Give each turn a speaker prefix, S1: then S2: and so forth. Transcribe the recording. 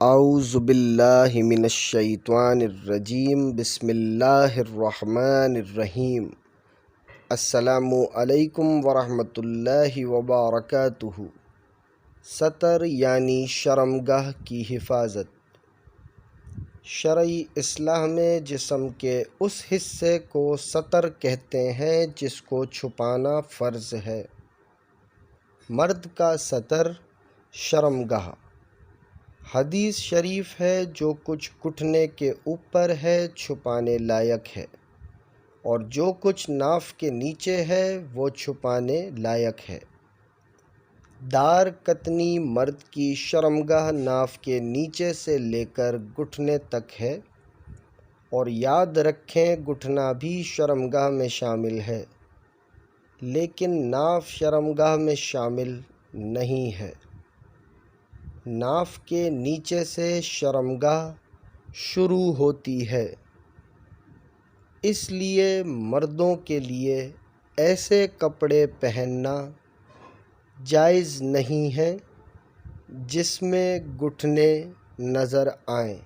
S1: اعوذ باللہ من الشیطان الرجیم بسم اللہ الرحمن الرحیم۔ السلام علیکم ورحمۃ اللہ وبرکاتہ۔ ستر یعنی شرمگاہ کی حفاظت۔ شرعی اصطلاح میں جسم کے اس حصے کو ستر کہتے ہیں جس کو چھپانا فرض ہے۔ مرد کا ستر شرمگاہ۔ حدیث شریف ہے جو کچھ گھٹنے کے اوپر ہے چھپانے لائق ہے، اور جو کچھ ناف کے نیچے ہے وہ چھپانے لائق ہے۔ دار قطنی مرد کی شرمگاہ ناف کے نیچے سے لے کر گھٹنے تک ہے، اور یاد رکھیں گھٹنا بھی شرمگاہ میں شامل ہے، لیکن ناف شرمگاہ میں شامل نہیں ہے۔ ناف کے نیچے سے شرمگاہ شروع ہوتی ہے، اس لیے مردوں کے لیے ایسے کپڑے پہننا جائز نہیں ہے جس میں گھٹنے نظر آئیں۔